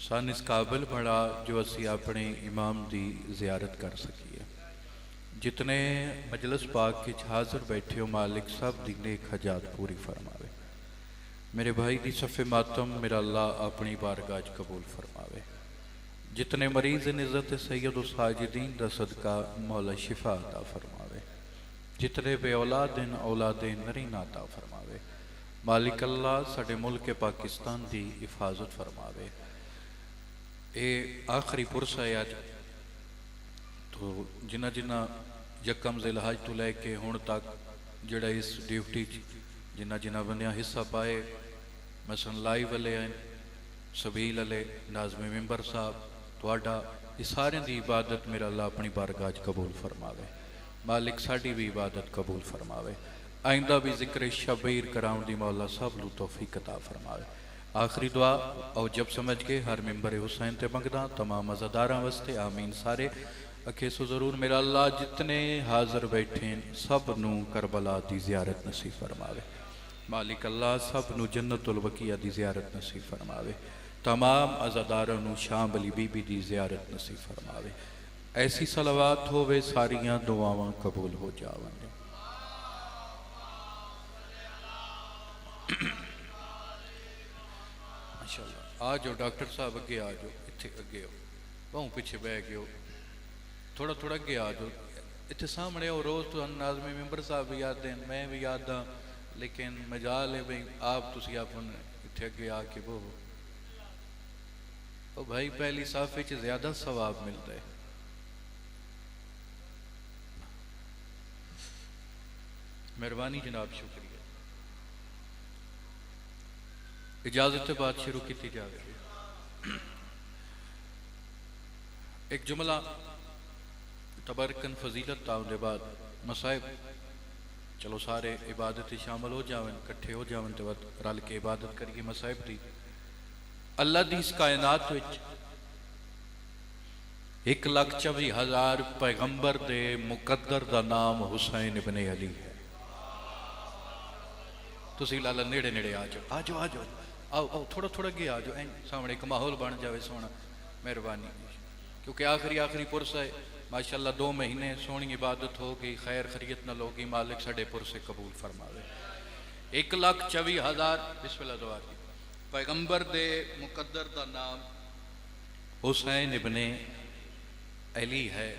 सन इस काबिल बना जो असी अपने इमाम की जियारत कर सकीए। जितने मजलिस पाक के हाजिर बैठे हो मालिक सब दी नेक हजात पूरी फरमावे। मेरे भाई की सफ़े मातम मेरा अल्लाह अपनी बारगाह कबूल फरमावे। जितने मरीज इज़्ज़त सैयद साजिदीन दा सदका मौला शिफा अता फरमावे। जितने बे औलाद औलाद नरीना अता फरमावे। मालिक अल्लाह साडे मुल्क पाकिस्तान की हिफाजत फरमावे। ये आखिरी पुरसा है अज तो जिन्ना जिन्ना यकम जिलहज तो लैके हुण तक जिहड़ा इस ड्यूटी जिन्ना जिन्ना बंदियां हिस्सा पाए मसन लाइव वाले हैं सबील वाले नाज़मे मिंबर साहब तुहाडा ये सारे की इबादत मेरा अल्लाह अपनी बारगाह कबूल फरमावे। मालिक साडी भी इबादत कबूल फरमावे। आइंदा भी जिक्र शबीर कराउन दी मौला सब लू तौफीक अता फरमावे। आखिरी दुआ और जब समझ के हर मिंबर हुसैन ते मंगदा तमाम अज़ादारां वास्ते आमीन। सारे अखे सो जरूर मेरा अल्लाह जितने हाजिर बैठे सब नू करबला दी जियारत नसीब फरमावे। मालिक अल्लाह सब नू जन्नतुल बकिया दी जियारत नसीब फरमावे। तमाम अज़ादारां नू शाम अली बीबी दी जियारत नसीब फरमावे। ऐसी सलावात होवे सारियां दुआवां कबूल हो जावन। आ जाओ डॉक्टर साहब अगे आ जाओ, इतने अगे आओ, भाव पिछे बह गए हो, थोड़ा थोड़ा अगे आ जाओ, इतने सामने आओ। रोज़ तो नाज़मी मेंबर साहब भी याद हैं, मैं भी याद हाँ, लेकिन मजाल है भाई आप तुसी अपन इतने अगे आके बो भाई पहली साफे च ज़्यादा सवाब मिलता है। मेहरबानी जनाब, शुक्रिया। इजाजत बात शुरू की जाए। एक जुमला तबरकन फजीलत था उनके बाद मसाइब चलो सारे इबादत शामिल हो जावन, इकट्ठे हो जावन तो बाद रल के इबादत करिए। मसाइब दी अल्लाह दी इस कायनात विच 1,24,000 पैगंबर दे मुकद्दर दा नाम हुसैन इब्ने अली है। तुसी लाला नेड़े नेड़े आ जाओ, आ जाओ, आ जाओ, आओ आओ, थोड़ा थोड़ा अगे आ जाओ, सामने एक माहौल बन जाए सोना। मेहरबानी, क्योंकि आखिरी पुरसा है माशाअल्लाह। 2 महीने सोहनी इबादत हो गई, खैर खरीत न लोगी। मालिक साडे पुरसे कबूल फरमावे। 1,24,000 बिस्मिल्लाह दुआ की पैगंबर दे मुकद्दर दा नाम हुसैन इब्ने अली है।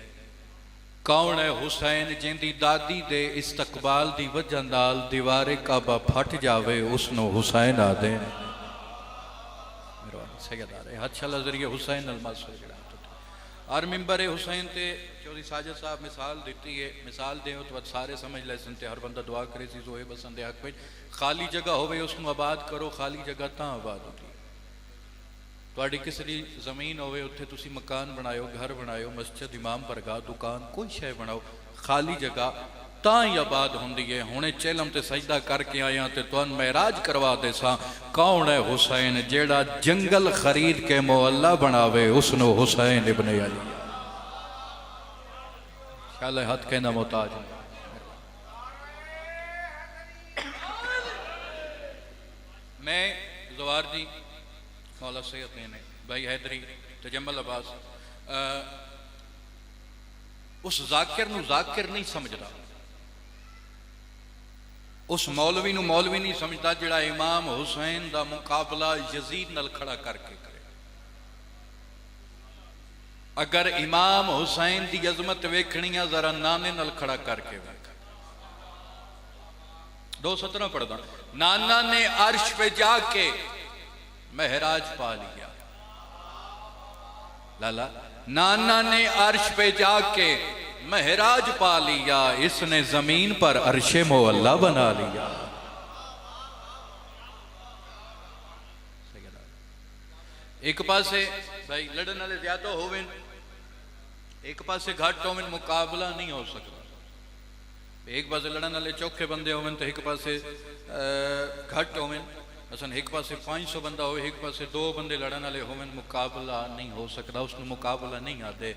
कौन है हुसैन? जिंदी दादी दे इस्तकबाल दी वजह नाल दीवारे काबा फट जावे उसनो हुसैन आ दे। सैयद आ रहे हदशाला जरिए हुसैन अलमासूर हर मिंबर हुसैन ते चौधरी साजिद साहब मिसाल दी है। मिसाल दें तो सारे समझ ले सुनते, हर बंदा दुआ करे सी जोए बसंदे हक में। खाली जगह होवे उसको आबाद करो, खाली जगह तां आबाद होती। तुहाडी किसी दी जमीन होवे उत्थे तुसी मकान बनायो, घर बनायो, मस्जिद, इमाम बरगाह, दुकान, कोई शय बनाओ, खाली जगह तां ही आबाद होंदी है। हुणे चेलम ते सजदा करके आया ते तुहानू महराज करवा दे सा। कौन है हुसैन? जेड़ा जंगल खरीद के मोहल्ला बनावे उसनो हुसैन इब्ने अली। शाले हथ कहना मोहताज। मैं जवार जी मौला सैयद ने भाई हैदरी तजम्मल अब्बास उस जाकिर नू जाकिर नहीं समझदा, उस मौलवी नू मौलवी नहीं समझदा जिहड़ा इमाम हुसैन दा मुकाबला यजीद नाल खड़ा करके करे। अगर इमाम हुसैन दी अजमत वेखनी है जरा नाने नाल खड़ा करके वेख। 2:17 पढ़दा, नाना ने अर्श पे जाके महराज पा लिया। लाला नाना ने अर्श पे जाके महराज पा लिया, इसने जमीन पर अर्शे मोअल्ला बना लिया। एक पासे भाई लड़न वाले ज्यादा होवे, एक पासे घट होवे, मुकाबला नहीं हो सकता। एक पासे लड़न वाले चौखे बंदे होवे तो एक पासे घट होवे। असन एक पासे 500 बंदा हो, एक पासे 2 बंदे लड़न वाले होवे, मुकाबला नहीं हो सकता। उसने मुकाबला नहीं आते।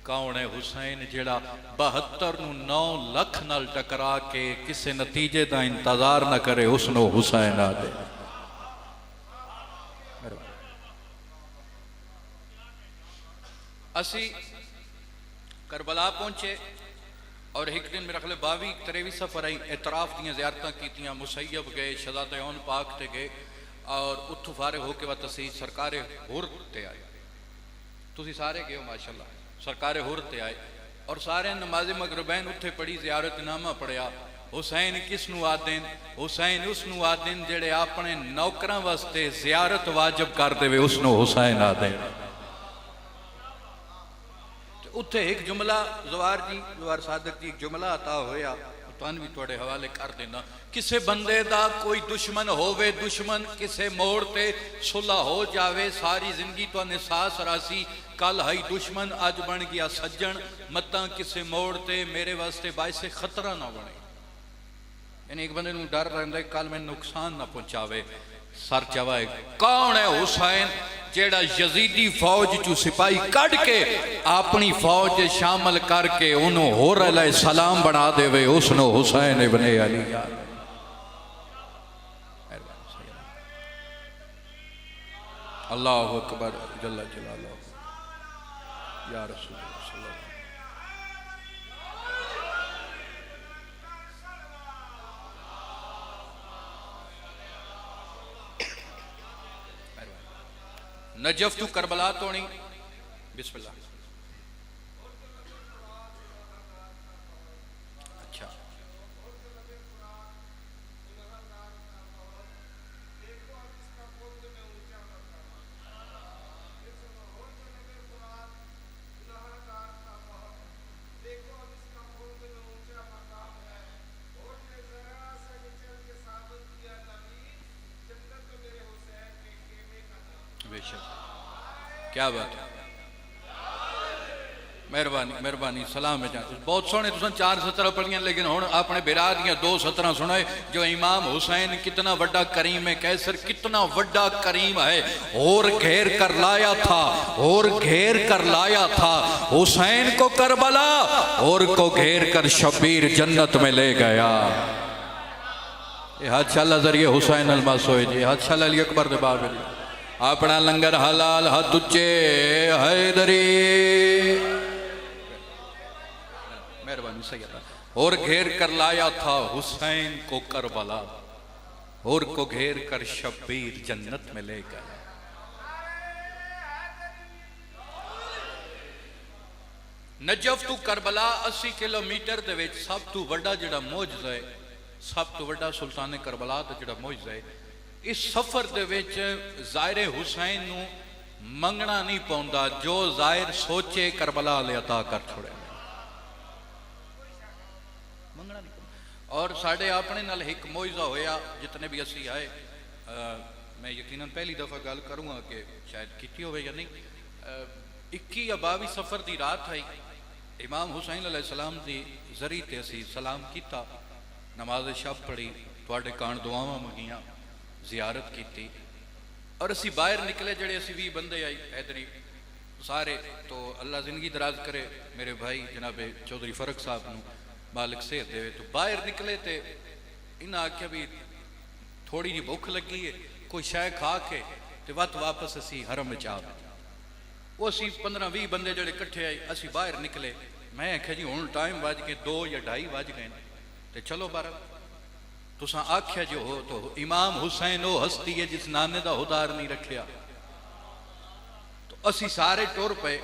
कौन है हुसैन? जेड़ा 72 नू 9 लख नाल टकरा के किसी नतीजे का इंतजार न करे उसनो हुसैन आ दे। असी करबला पहुँचे और एक दिन मेरा ख्याल 22-23 सफ़र आई एतराफ़ दी ज़ियारतां कीतियां, मुसैयब गए, शहज़ादे औन पाक ते गए और उत्थों फारिग होके बाद असी सरकारे हुर ते आए। तुसी सारे गए हो माशाअल्लाह, सरकारे हुर ते आए और सारे नमाज़े मगरबैन उत्थे पढ़ी, ज़ियारतनामा पढ़िया। हुसैन किसनू आदेन? हुसैन उसनू आदेन जेड़े अपने नौकरां वास्ते ज़ियारत वाजिब कर देवे, उसनू हुसैन आदेन। उत्थे एक जुमला जवार जी, जवार सादक जी, एक जुमला आता होया तुहानू भी तुहाडे हवाले कर देना। किसे बंदे दा कोई दुश्मन होवे, दुश्मन किसे मोड़ ते सुलह हो जावे, सारी जिंदगी तुहाने सास रासी, कल हई दुश्मन अज बन गया सज्जन, मत्ता किसे मोड़ ते मेरे वास्ते बाइसे खतरा ना बने। यानी एक बंदे नूं डर रहिंदा कल मैं नुकसान ना पहुंचावे। सर चवाए कौन है हुसैन जेड़ा यजीदी फौज चू सिपाही कढ़ के अपनी फौज शामिल करके उन्होंने होर अलैहि सलाम बना देवे, उसनो हुसैन इब्ने अली। अल्लाहु अकबर जल्ला जलालुहु या रसूल अल्लाह। नजफ तू करबला तोणी बिस्मिल्लाह। अच्छा बेशक, क्या बात है, मेहरबानी मेहरबानी। सलाम है। बहुत सोहने तुम 4 सतरां पढ़ियां, लेकिन हुण अपने बिरा दियां 2 सतरां सुनाए। जो इमाम हुसैन कितना बड़ा करीम है, कैसर कितना बड़ा करीम है। और घेर कर लाया था, और घेर कर लाया था हुसैन को करबला, और को घेर कर शबीर जन्नत में ले गया। हादशाला जरिए हुसैन अलमासोए जी, हादशाला अली अकबर दे बाबे अपना लंगर हलाल हाथ उच्चे हैदरी मेहरबानी सही। और घेर कर लाया था हुसैन को करबला, और को घेर कर शब्बीर जन्नत में ले गया। नजफ तू करबला 80 किलोमीटर दे विच सब तू वड्डा जिहड़ा मौजज़ा है, सब तू वड्डा सुल्तान करबला दा जिहड़ा मौजज़ा है। इस सफर दे विच ज़ाहिर हुसैन नू मंगना नहीं पौंदा, जो ज़ाहिर सोचे करबला ले अता कर छोड़े, मंगना नहीं पौंदा। और साढ़े अपने नाल एक मौइज़ा होया, जितने भी असी आए, मैं यकीनन पहली दफ़ा गल करूँगा कि शायद की होवे या नहीं। 21 या 22 सफ़र की रात आई, इमाम हुसैन अलैहिस्सलाम दी जरी ते असी सलाम किया, नमाज शब पढ़ी, तुहाडे कान दुआवां मंगियां, जियारत की और असी बाहर निकले। जड़े असी 20 बंदे आई इधर सारे, तो अल्लाह जिंदगी दराज करे मेरे भाई जनाबे चौधरी फरक साहब नूं मालिक सेहत देवे। तो बाहर निकले तो इन्हें आख्या भी थोड़ी जी भुख लगी है, कोई शय खा के तो वापस असी हरम में आ। वो असी 15-20 बंदे जड़े इकट्ठे आए, असी बाहर निकले। मैं आख्या जी हुण टाइम बज गए 2 या 2:30 बज गए, तो चलो बाहर। तुसा आख्या जो हो तो इमाम हुसैन वो हस्ती है जिस नाने का हुदार नहीं रखिया। तो असी सारे टुर पे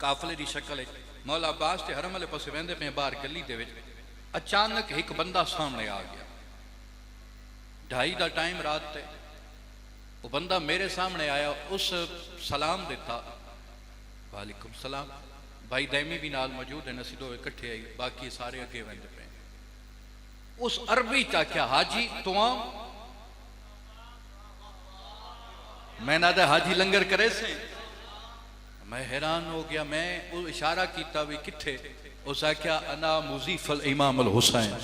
काफले की शक्ल मौला अब्बास के हरम वाले पासे वहदे पे बाहर गली दे विच अचानक एक बंदा सामने आ गया। 2:30 का टाइम रात ते वो बंदा मेरे सामने आया, उस सलाम दिता, वालेकुम सलाम। भाई दैमी भी नाल मौजूद है, असी दो इकट्ठे आई, बाकी सारे अगे वहदे पे। उस अरबी चा क्या हाजी तुआम, मैं ना दे हाजी लंगर करे से। मैं हैरान हो गया, मैं वो इशारा किया भी किथे, उस आख्या अना मुजीफल इमाम अल हुसैन।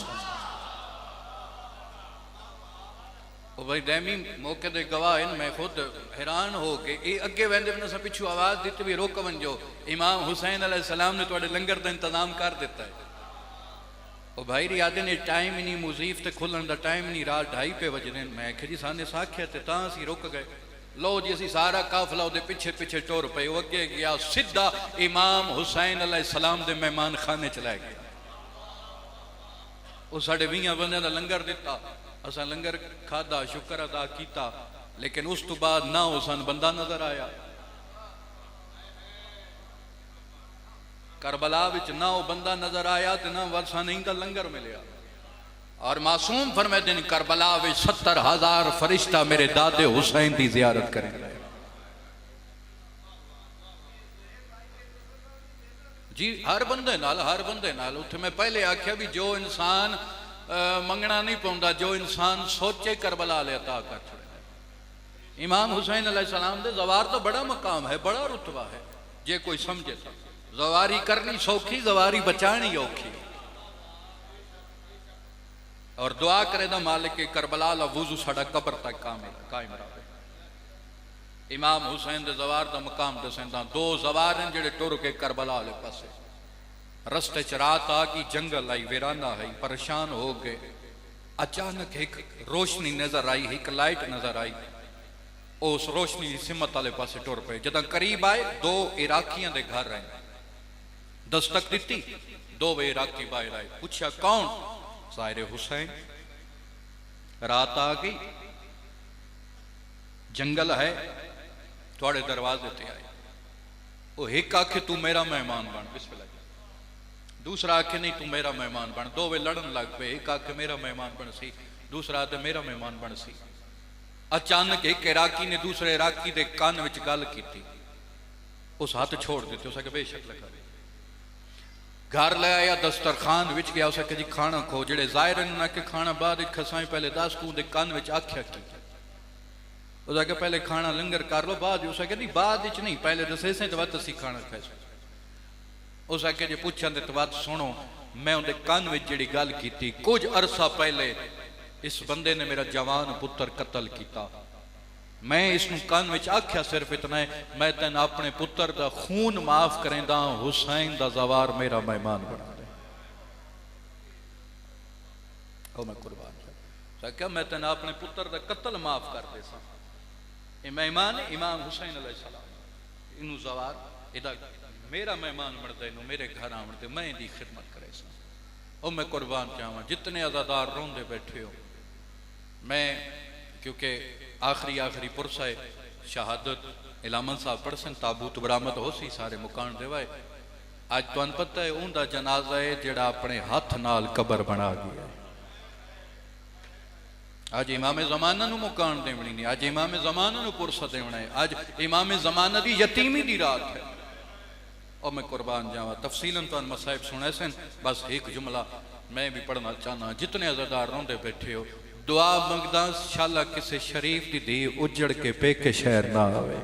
भाई दैमी मौके दे गवाह हैं, मैं खुद हैरान हो गए। ये अगे वहदे ने पिछू आवाज दी भी रोक वंजो, इमाम हुसैन अलैहिस्सलाम ने तुहाडे लंगर का इंतजाम कर दिता है। वो भाई रियादे ने टाइम ही नहीं, मुजीफ ते खुलन का टाइम नहीं, रात 2:30 पे बजने। मैं आख्या जी साने साख्या ते तां असीं रुक गए, लो जी असी सारा काफला उहदे पिछे पिछे टुर पे, वो अगे गया सीधा इमाम हुसैन अलैहिस्सलाम दे मेहमान खाने च लै गया। वो साढ़े 20 बंदे का लंगर दिता, असा लंगर खादा, शुक्र अदा किया, लेकिन उस तो बाद ना वो सन बंदा नजर आया। करबला विच ना वो बंदा नजर आया तो ना सन इनका लंगर मिलया। और मासूम फरमाते हैं करबला विच 70,000 फरिश्ता मेरे दादे हुसैन की जियारत करें। जी हर बंदे नाल उत्थे मैं पहले आख्या भी जो इंसान मंगना नहीं पाउंदा, जो इंसान सोचे करबला ले अता कर छड़े। इमाम हुसैन अलैहिस्सलाम दे ज़वार तो बड़ा मकाम है, बड़ा रुतबा है, जे कोई समझे तो। ज़वारी करनी सौखी, ज़वारी बचानी औखी। और दुआ करे ना मालिक के करबला ला वुजू साडा कब्र तक कायम रहे। इमाम हुसैन दे ज़वार दा मकाम दसेंदा, 2 ज़वार हैं जेड़े टुर के करबला वाले पासे। रस्ते च रात आ गई, जंगल आई, वीराना आई, परेशान हो गए। अचानक एक रोशनी नजर आई, एक लाइट नजर आई। उस रोशनी सिमत वाले पासे टुर पे। जदा करीब आए 2 इराकियां दे घर आए, दस्तक दी, 2 इराकी बाहर आए। पूछा कौन? साहिर हुसैन। रात आ गई, जंगल है, थोड़े दरवाजे ते आए। वो एक आखे तू मेरा मेहमान बन, बिस्मिल्लाह। दूसरा आखे नहीं तू मेरा मेहमान बन। 2 वे लड़न लग पे, एक आखे मेरा मेहमान बन सी, दूसरा आखे मेरा मेहमान बन सी। अचानक एक इराकी ने दूसरे इराकी के कान विच गल की, उस हाथ छोड़ दिते। उस आखे बेशक लगा। घर ले आया, दस्तरखान विच गया, उस आखे जी खाना खो। जेड़े ज़ाहिर ना कि खाना बाद खसाई, पहले दस तू दे कान विच आख्या की। उस आखे पहले खाना लंगर कर लो, बाद उस आखे नहीं बाद विच नहीं, पहले दसे से तो असी खाना खाए। उस आखे जे पूछा तो बात सुनो, मैं उनके कान में जी गल की, कुछ अरसा पहले इस बंदे ने मेरा जवान पुत्र कतल किया। मैं इस कान में आख्या सिर्फ इतना है, मैं तेन अपने पुत्र का खून माफ करेंदा, हुसैन का ज़वार मेरा मेहमान बना दे। ओ मैं कुर्बान क्या, मैं तेन अपने पुत्र का कतल माफ कर दे सा। ये मेहमान इमाम हुसैन अलैहिस्सलाम, इनू ज़वार इदा मेरा मेहमान बनता, इनू मेरे घर आवन, मैं इनकी खिदमत करे सा। और मैं कुर्बान चाहवा जितने अज़ादार रोंदे बैठे हो। मैं क्योंकि आखिरी पुरसा है शहादत, इलामन साहब पढ़सन, ताबूत बरामद हो सी, सारे मुकान देवाए। अज तुहानू पता है उनका जनाजा है जेड़ा अपने हाथ नाल कबर बना गया। अज इमाम ज़माना नू मुकान देवनी नहीं, अज इमाम ज़माना नू पुरसा देवना है। अज इमाम ज़माना की यतीमी की रात है। और मैं कुर्बान जावा, तफसीलन तो मसाइब सुने सन, बस एक जुमला मैं भी पढ़ना चाहना। जितने अज़ादार रोंदे बैठे हो, दुआ मंगदा शाला किसी शरीफ की धी उजड़ के पेके शहर ना आवे।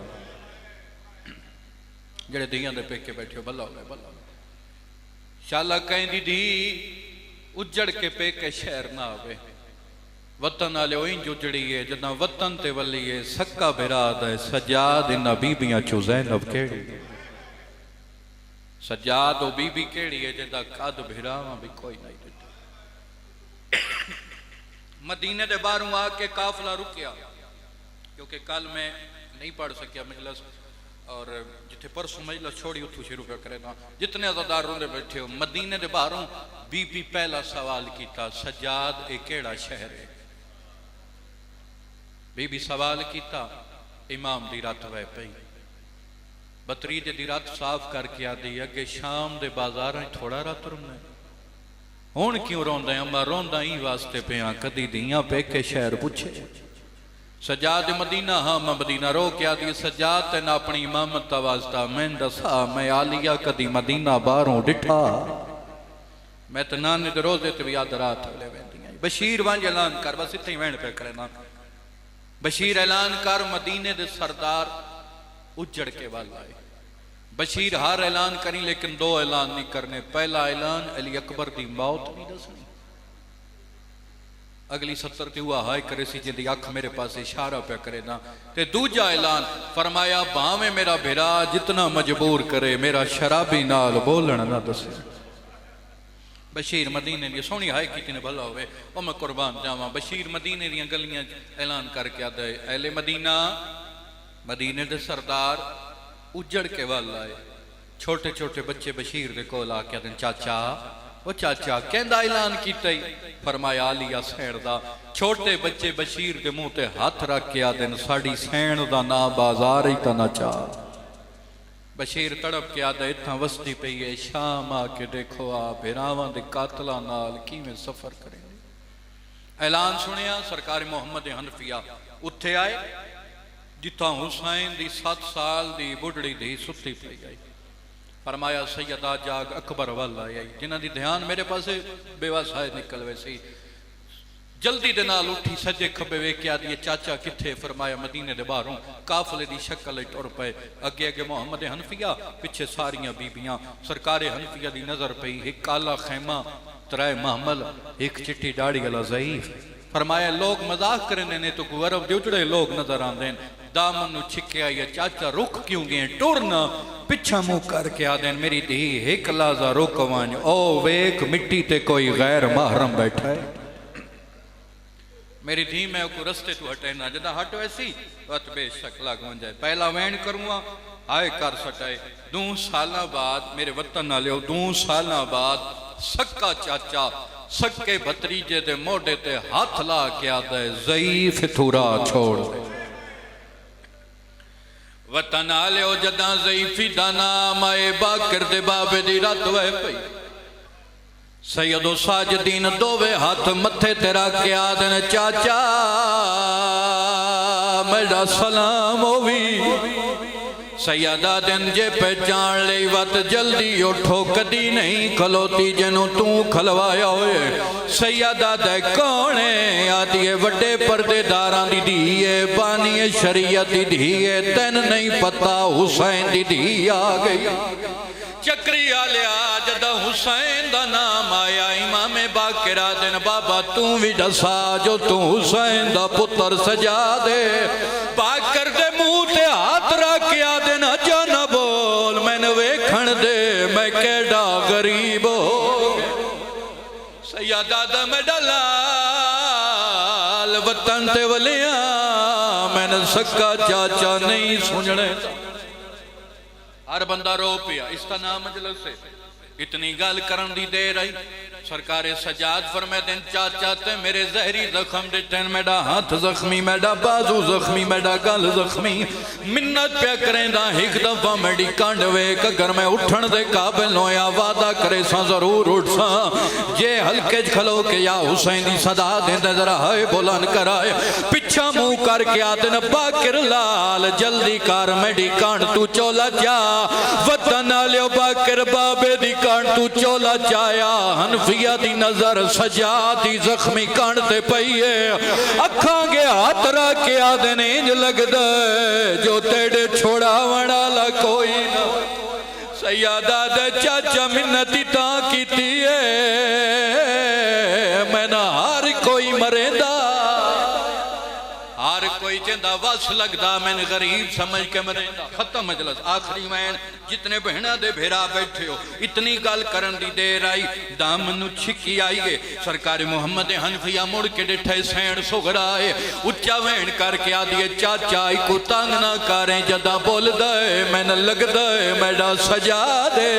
जेड़े धीयां दे पेके बैठे हो, बल्ला हो शाला कहीं दी धी उजड़ के पेके शहर ना आवे। वतन आले इंज उजड़ी है जदा वतन ते वली है, सक्का बिराद है सजाद इन्हां बीबियां चो ज़ैनब केड़ी। सजाद वो बीबी केड़ी है जिदा कद भिरावा भी कोई नहीं दिता। मदीने दे बाहरों आके काफला रुकिया, क्योंकि कल मैं नहीं पढ़ सकिया मजलस, और जिथे परसों मजलस छोड़ी उठू शुरू कर करेगा। जितने अज़ादार रोंदे बैठे हो, मदीने दे बाहरों बीबी पहला सवाल किया, सजाद ये केड़ा शहर है? बीबी सवाल किया, इमाम दी रात वह पई। बतरीज दी रात साफ करके आदि अगे शाम दे बाजार थोड़ा रात रोना, हुण क्यों रोंदा? अम्मा रोंदा ही वास्ते पिया, कदी दियां पेके शहर पूछे। सजाद मदीना, हाँ मैं मदीना। रो के आदि सजाद तेन अपनी इमामत का वास्ता मैं दसा, मैं आलिया कदी मदीना बाहरों डिठा, मैं तो नाने दे रोजे ते भी आध रात ले वेंदी। बशीर वंज ऐलान कर, बस इत्थे ही वहण पे करना। बशीर ऐलान कर, मदीने दे सरदार उजड़ के वाल आए। बशीर हर ऐलान करी, लेकिन 2 ऐलान नहीं करने। पहला ऐलान अली अकबर की मौत नहीं दसनी, अगली 70 ते हुआ हाय करे सी जिंदी अख मेरे पास इशारा पे करे ना। ते दूजा ऐलान फरमाया, भावे मेरा भिरा जितना मजबूर करे, मेरा शराबी नाल बोलण ना दसे। बशीर मदीने दी सोहनी हाय की ने भला होवे। ओ मैं कुर्बान जावा, बशीर मदीने दी गलियां ऐलान करके आदे, अहले मदीना मदीने दे सरदार उजड़ के वल आए। छोटे छोटे बच्चे बशीर दे कोल आके आखदे चाचा ओ चाचा कहंदा ऐलान कीता ही। फरमाया लिया सैन दा। छोटे बच्चे बशीर दे मुंह ते हाथ रख के आखदे साडी सैन दा ना बाजार ही ता ना चा। बशीर तड़प के आदा इत्था वसदी पई है शाम आके देखो आ भेरावां दे कातलां नाल किवें सफर करे। ऐलान सुनिया सरकार मुहम्मद हनफिया उत्थे आए जिथा हुसैन दी 7 साल दी बुढ़ड़ी दी सुती पई आई। फरमाया सैयदा जाग अकबर वाल आई जिन्हां दी ध्यान मेरे पासे बेवसाए निकल वैसी। जल्दी दे नाल उठी सजे खब्बे वेख के आदि चाचा किथे। फरमाया मदीने दे बाहरों काफले दी शक्ल टुर पे। अगे अगे मुहम्मद हनफिया पिछे सारियां बीबियां। सरकार हनफिया दी नजर पई एक काला खैमा 3 महमल एक चिट्टी दाढ़ी वाला ज़ईफ। फरमाया लोग मजाक करने ने तो गौरव दे उजड़े लोग नजर आंदे। दामन नु छिक्या ये चाचा रुक क्यों गए टुरना पिछा मुंह करके आदे मेरी धी एक लाजा रुक वंज ओ वेख मिट्टी ते कोई गैर महरम बैठा है। मेरी धी मैं को रस्ते तू हटे ना जदा हट वैसी वत बेशक लग वंजाए पहला वैन करूँगा आए कर सटाए। 2 साल बाद मेरे वतन ना लियो 2 साल बाद सक्का चाचा सक्के भतरीजे दे मोढे ते हाथ ला के आदा ज़ईफ थूरा छोड़ दे। वतन आ लियो जदा ज़ईफी दा नाम आए बाकर दे बाबे दी रत वह पई। सैयदो साजदीन दोवे हाथ मथे ते रख के आदन चाचा मेरा सलाम होवी। सैयदा दिन जे पहचान ले वत जल्दी उठो कदी नहीं खलोती जनु तू खलवाया होए। सैयदा दे कौन है आदि वड्डे पर्देदारां दी धी है बानी शरीयत दी धी है तैन नहीं पता हुसैन दी धी आ गई। चक्री आलिया जदा हुसैन दा नाम आया इमामे बाकिरा दिन बाबा तू भी दसा जो तू हुसैन दा पुत्र सजा दे। बाकर दे मुंह ते हाथ रख के आदे ना जा ना बोल मैंने वेखण दे मैं केड़ा गरीब हो। सैयदा दा मेरा लाल वतन ते वलिया मैंने सक्का चाचा नहीं सुनने। हर बंदा रो पिया इसका नाम मजलिस से इतनी गल करन दी देर आई। सरकारे सजाद फरमाए दिन चाचा ते मेरे जहरी जख्म दिते मेरा हाथ जख्मी मेरा बाजू जख्मी मेरा गल जख्मी मिन्नत पे करेंदा एक दफा मेरी कंड वेख अगर मैं उठन दे काबिल होया वादा करे सा जरूर उठ सा। जे हल्के च खलो के या हुसैन दी सदा देंदे जरा हाय बुलंद कराए पिछा मुंह करके आदन बाकिर लाल जल्दी कर मेरी कंड तू चोला जा। वतन आलियो बाकिर बाबे दी कंड तू चोला जाया। हनफिया दी नजर सजा दी जख्मी कंड ते पई है। अखां के हाथ रख के आदन इंज लगदा जो तेरे छोड़ावण वाला कोई ना। सैयदा दे चाचा मिन्नत ता कीती है मैं ना हर कोई मरेंदा हर कोई जिंदा वस लगदा मैंने गरीब समझ के मरेंदा। खत्म मजलिस आखिरी वैन जितने बहना दे भेरा बैठे हो इतनी गल करन दी देर आई। दामन नु छिकी आई है। सरकार मुहम्मद हनफिया मुड़ के डिठे सैन सुगरा है उच्चा वैन करके आदिए चाचा को तंग ना करें जदा बोल दे मैंने लग दे मेरा सजा दे।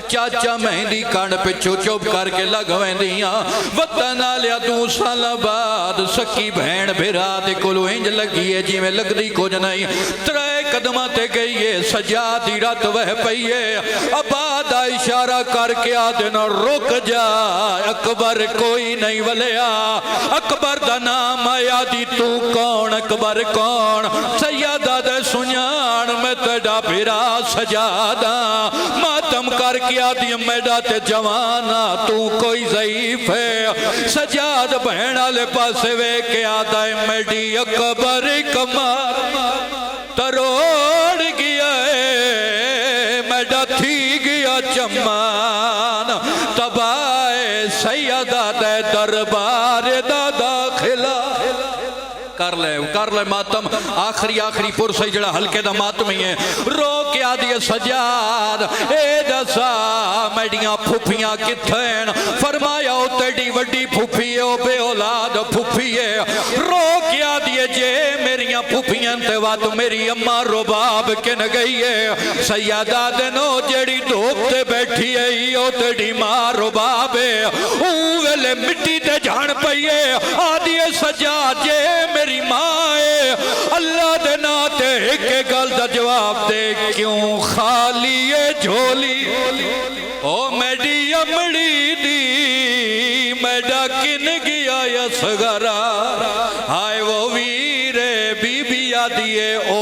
चाचा मेहंदी कंड पिछू चुप करके लग वैंदियां। वतन आलिया 2 साल बाद सकी भैन भिरा दे कोलों इंज लगी है जिवें लगदी कुछ नहीं। 3 कदम ते गई है सजा दी रत वह पई है। अबाद दा इशारा करके आदे न रुक जा अकबर कोई नहीं वलिया। अकबर दा नाम आया दी तू कौन अकबर कौन। सैयदा दे सुजान मैं तेरा भिरा सजादा मातम करके आदि मेरा ते जवाना तू कोई ज़ईफ है। सजाद बहन वाले पासे वे के आदा मेरी अकबर कमर तरोड़ गया मेरा थी गया चमान तबाए सैयदा दे दरबार दा दाखिला कर कर ले मातम। आखिरी आखिरी पुरस जड़ा हल्के दा मातम ही है। रो के आदि सजाद ए दसा मेडिया फुफियां किथे? फरमाया ओ तेरी वड्डी फुफी है, ओ बे औलाद फुफी है। रो के आदि जे मेरिया फुफियां ते वद मेरी अम्मा रुबाब किन गई है। सैयदा दिनो जेड़ी धोप ते बैठी है ओ तेरी मां रुबाब है। ऊ वेले मिट्टी ते जान पई है। आदि सजा जे मेरी मां है। अल्लाह दे ना ते एक गल दा जवाब दे, क्यों खाली है झोली? ओ मेरी अमड़ी दी मैडा किन गया असगरा। हाय वो वीरे बीबी आदिए ओ